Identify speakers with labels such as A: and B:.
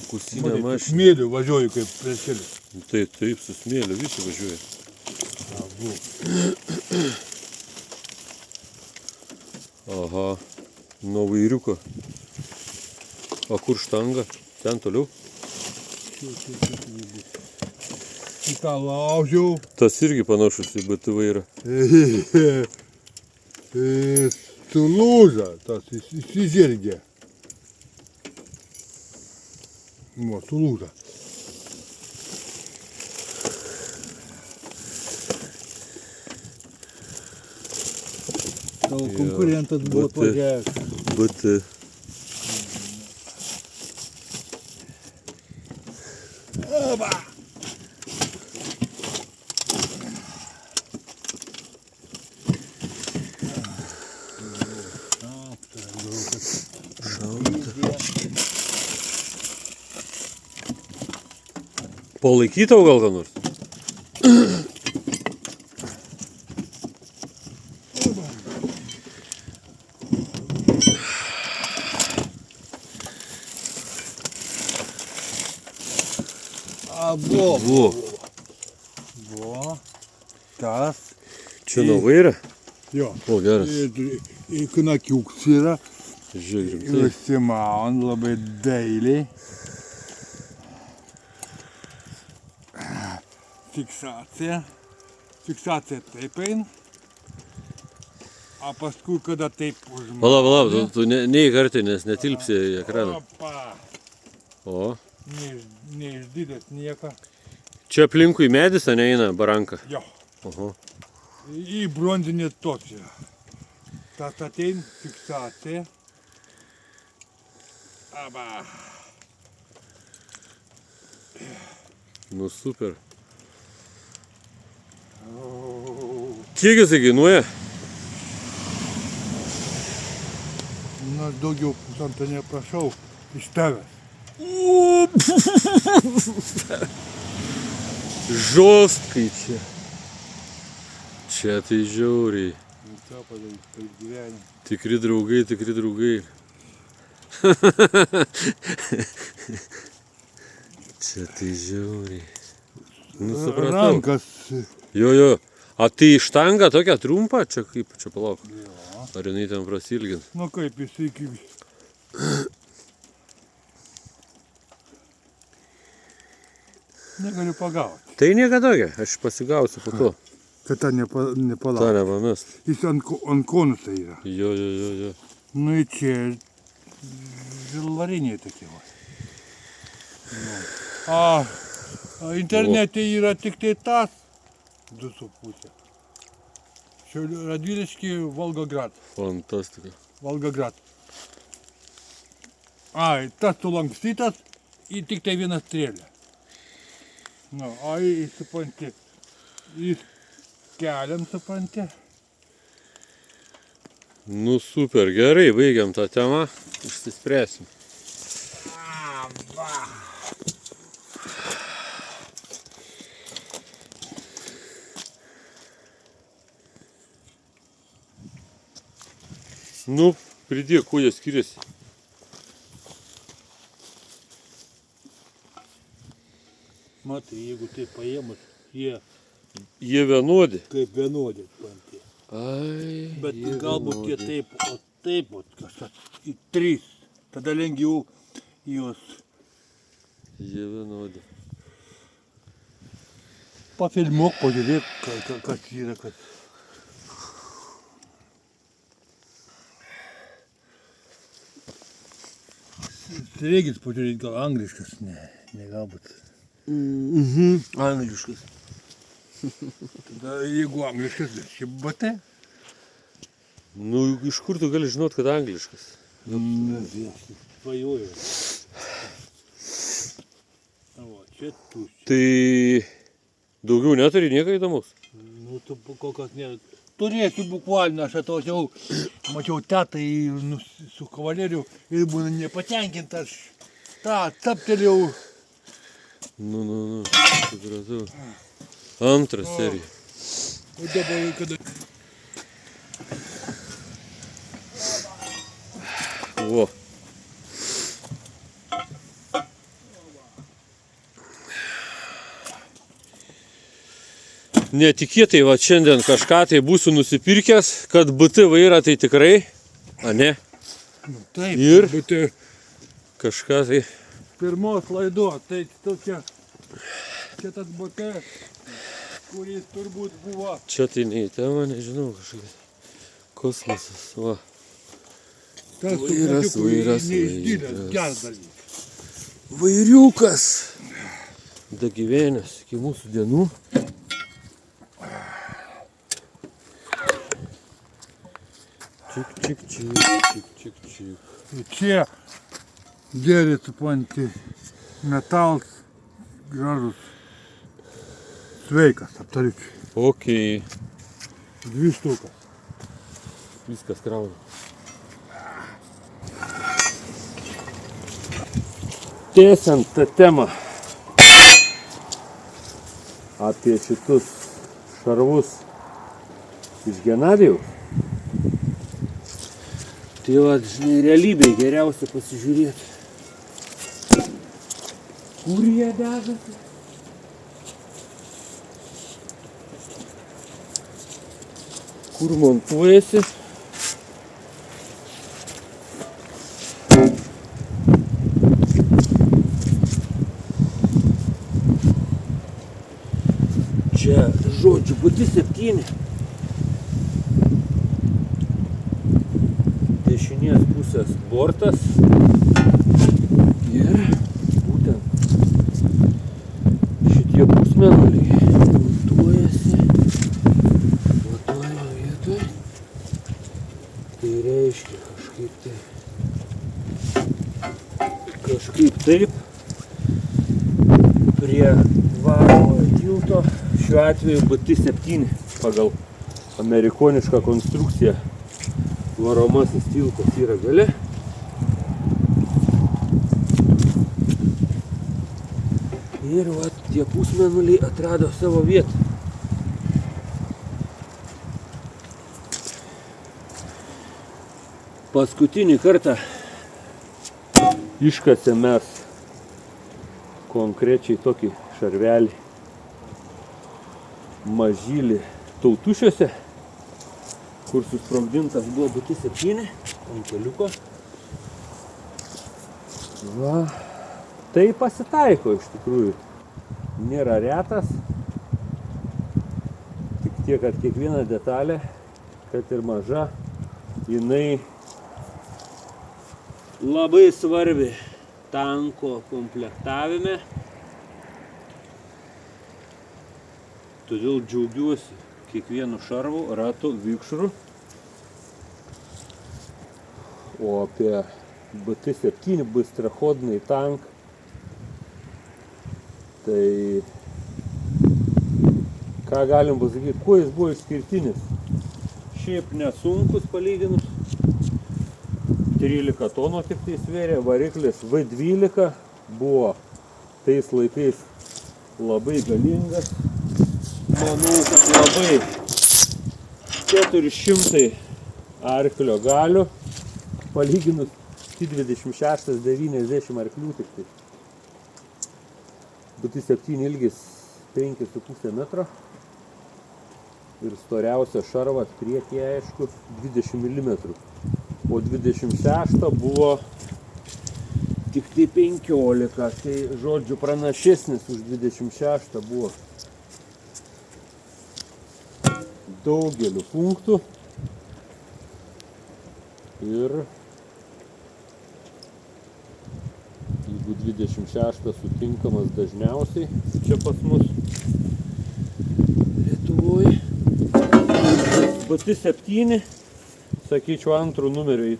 A: Fokusinė mašina.
B: Smėliu važiuoju kaip prie kelių.
A: Taip, su smėliu visi važiuoja. Aha, nuo vairiuko. O kur štanga? Ten toliau?
B: Į tą laužiau.
A: Tas irgi panašus į BT vairą.
B: Sulūža, tas įsižergė. Sulūža. Tavo konkurentas buvo atvažiavęs.
A: BT.
B: Oba!
A: Palaikyt tau gal ką nors?
B: Buvo. Tas.
A: Čia nuo vairą?
B: Jo.
A: O, geras.
B: Ir knakiuks yra.
A: Žiūrėk,
B: Ir užsimaun labai dailiai. Fiksacija taip eina. O paskui, kada taip užmauni.
A: Palauk, tu neįkartai, nes netilpsi į ekraną.
B: Opa.
A: O.
B: Neišdidęs nieko.
A: Čia aplinkui medis, o neina baranka?
B: Jo.
A: Oho.
B: Į bronzinį toks yra. Tas ateina fiksacija. Aba.
A: Nu super. Kiek jisai kainuoja?
B: Na, daugiau pusantro neprašau iš tavęs.
A: Žostkai čia. Čia tai žiauriai.
B: Ką padaryti, kaip gyvenime.
A: Tikri draugai. Čia tai žiauriai. Nu, supratau.
B: Rankas.
A: Jo. A tai štanga tokia trumpa? Čia kaip? Čia palauk.
B: Jo.
A: Ar jinai ten prasilgint?
B: Nu kaip jis iki... Negaliu pagauti.
A: Tai nieko tokia, aš pasigausiu po to.
B: Kad tą nepalauk.
A: Ta nepamest.
B: Jis ant konusai yra.
A: Jo.
B: Nu į čia žilvariniai tokie va. Internete yra tik tai tas 2,5. Šiaulių Radviliškį Volgograd.
A: Fantastika.
B: Volgograd. Tas sulankstytas ir tik tai vieną strėlę. Nu, supranti. Jis keliam, supranti.
A: Nu super, gerai, baigiam tą temą. Išsispręsim. Nu, pridėk, kuo jie skiriasi.
B: Matai, jeigu tai paėmus, jie
A: Vienodi.
B: kaip vienodi. Supranti. Bet galbūt jie taip, o taip, kažkas į 3. Tada lengviau juos.
A: Jie vienodi.
B: Pafilmuok, pažiūrėk, kas yra, kad... Regis pažiūrėt, gal angliškas, ne galbūt.
A: Angliškas.
B: Tada jeigu angliškas, tai čia BT.
A: Nu, iš kur tu gali žinot, kad angliškas?
B: Svajoju. Čia tuščia.
A: Tai daugiau neturi nieko įdomus?
B: Nu, tu kol kas ne... Turėsiu bukvalną, aš atvažiavau, mačiau tetą su kavaleriu ir būna nepatenkintas. Taptelėjau.
A: Nu, supratau. Antrą seriją.
B: O dabar kada...
A: netikėtai va šiandien kažką tai būsiu nusipirkęs, kad BT vairą tai tikrai, a ne,
B: Nu, taip,
A: Ir?
B: būtų
A: kažką tai,
B: pirmos laidos, tai tokia, čia tas BT, kuris turbūt buvo.
A: čia tai ne į temą, nežinau, kažkaip kosmosas, va.
B: Tas
A: Vairas, vairas,
B: neišdylęs,
A: vairas.
B: geras dalykas.
A: Vairiukas, dagyvenęs iki mūsų dienų. Čik, čik, čik, čik, čik, čik.
B: Tai čia geri, supranti, metalas gražus, sveikas, absoliučiai.
A: Ok,
B: 2 štukas.
A: viskas krauna. Tęsiant tą temą apie šitus šarvus iš Genadijaus. Tai va, žinai, realybėje geriausia pasižiūrėti. Kur jie dedasi? Kur montuojasi? Čia, žodžiu, BT 7. Dešinės pusės bortas. Ir būtent šitie pusmėnuliai montuojasi matuojimo vietoje. Tai reiškia kažkaip taip prie varomojo tilto, šiuo atveju BT 7 pagal amerikonišką konstrukciją. Varomasis tiltas yra gale. Ir va, tie pusmėnuliai atrado savo vietą. Paskutinį kartą iškasėm mes konkrečiai tokį šarvelį mažylį Tautušiuose, kur susprogdintas buvo BT 7 ant keliuko. Va, tai pasitaiko iš tikrųjų. Nėra retas. Tik tiek, kad kiekviena detalė, kad ir maža, jinai labai svarbi tanko komplektavime. Todėl džiaugiuosi kiekvienu šarvu, ratu, vikšru. O apie BT 7 bystroходный tank, tai ką galim pasakyti, kuo jis buvo išskirtinis. Šiaip nesunkus palyginus, 13 tonų tik tai svėrė, variklis V12 buvo tais laikais labai galingas. Manau, kad labai 400 arklio galių, palyginus 26-90 arklių tik tai. BT 7 ilgis 5,5 metro ir storiausias šarvas priekyje, aišku, 20 mm. O 26 buvo tik tai 15, tai žodžiu pranašesnis už 26 buvo daugeliu punktų. Ir jeigu 26 sutinkamas dažniausiai čia pas mus Lietuvoje, BT 7, sakyčiau, antrų numeriu.